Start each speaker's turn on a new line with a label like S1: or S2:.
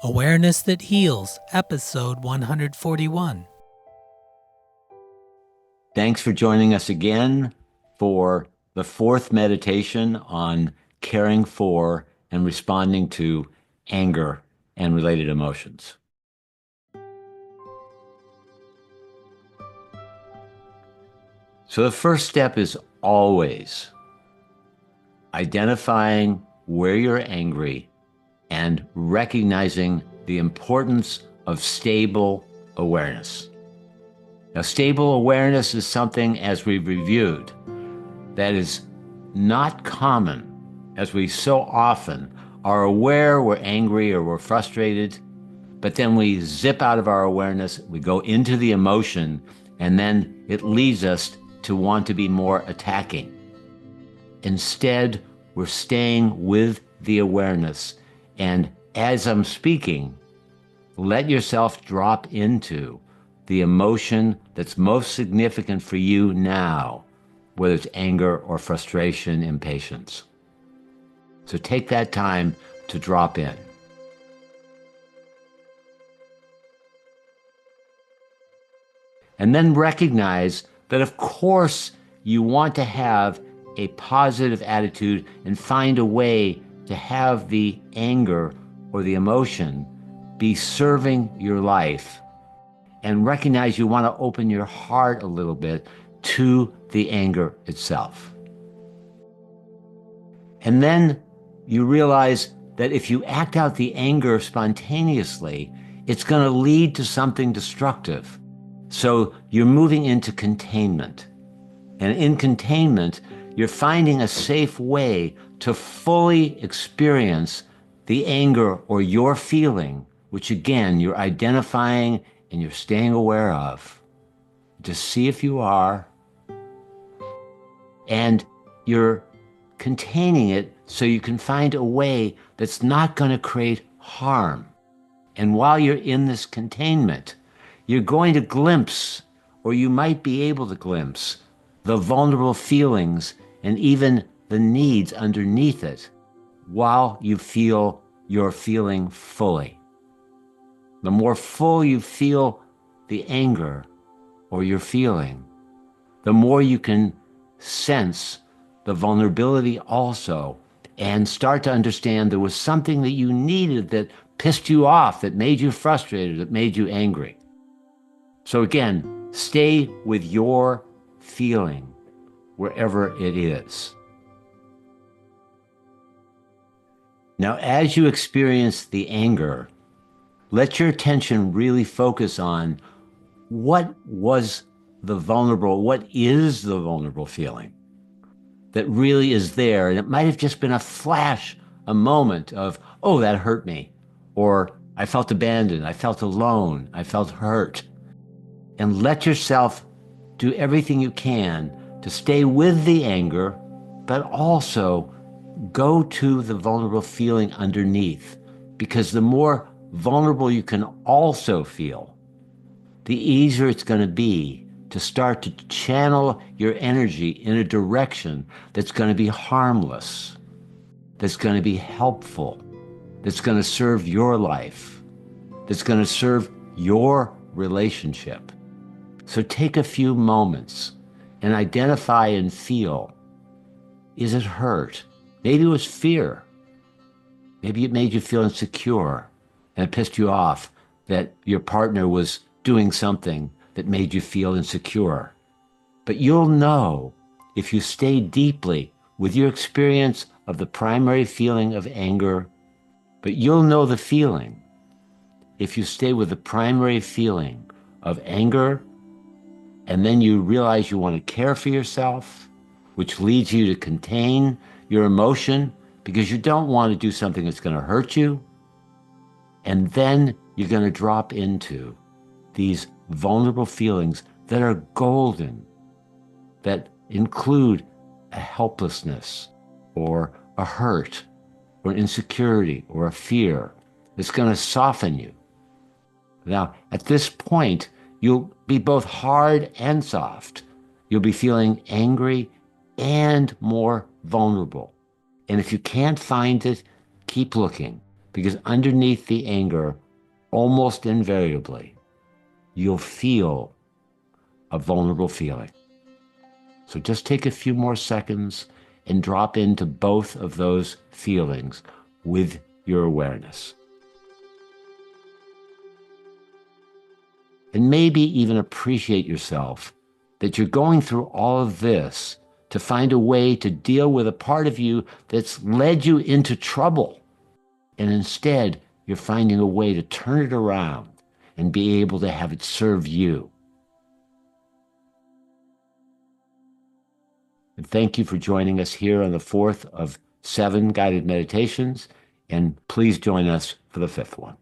S1: Awareness That Heals, episode 141.
S2: Thanks for joining us again for the fourth meditation on caring for and responding to anger and related emotions. So the first step is always identifying where you're angry and recognizing the importance of stable awareness. Now, stable awareness is something, as we've reviewed, that is not common, as we so often are aware we're angry or we're frustrated, but then we zip out of our awareness, we go into the emotion, and then it leads us to want to be more attacking. Instead, we're staying with the awareness, and as I'm speaking, let yourself drop into the emotion that's most significant for you now, whether it's anger or frustration, impatience. So take that time to drop in. And then recognize that, of course, you want to have a positive attitude and find a way to have the anger or the emotion be serving your life. And recognize you want to open your heart a little bit to the anger itself. And then you realize that if you act out the anger spontaneously, it's going to lead to something destructive. So you're moving into containment. And in containment, you're finding a safe way to fully experience the anger or your feeling, which again, you're identifying and you're staying aware of. Just see if you are. And you're containing it so you can find a way that's not going to create harm. And while you're in this containment, you're going to glimpse, or you might be able to glimpse, the vulnerable feelings and even the needs underneath it while you feel your feeling fully. The more full you feel the anger or your feeling, the more you can sense the vulnerability also and start to understand there was something that you needed that pissed you off, that made you frustrated, that made you angry. So again, stay with your feeling wherever it is. Now, as you experience the anger, let your attention really focus on what is the vulnerable feeling that really is there. And it might have just been a flash, a moment of, oh, that hurt me. Or I felt abandoned, I felt alone, I felt hurt. And let yourself do everything you can to stay with the anger, but also go to the vulnerable feeling underneath. Because the more vulnerable you can also feel, the easier it's going to be to start to channel your energy in a direction that's going to be harmless, that's going to be helpful, that's going to serve your life, that's going to serve your relationship. So take a few moments and identify and feel, is it hurt? Maybe it was fear. Maybe it made you feel insecure and it pissed you off that your partner was doing something that made you feel insecure. But you'll know if you stay deeply with your experience of the primary feeling of anger, but you'll know the feeling if you stay with the primary feeling of anger, and then you realize you want to care for yourself, which leads you to contain your emotion because you don't want to do something that's going to hurt you. And then you're going to drop into these vulnerable feelings that are golden, that include a helplessness or a hurt or an insecurity or a fear that's going to soften you. Now, at this point, you'll be both hard and soft. You'll be feeling angry and more vulnerable. And if you can't find it, keep looking, because underneath the anger, almost invariably, you'll feel a vulnerable feeling. So just take a few more seconds and drop into both of those feelings with your awareness. And maybe even appreciate yourself that you're going through all of this to find a way to deal with a part of you that's led you into trouble. And instead, you're finding a way to turn it around and be able to have it serve you. And thank you for joining us here on the 4th of 7 guided meditations. And please join us for the 5th one.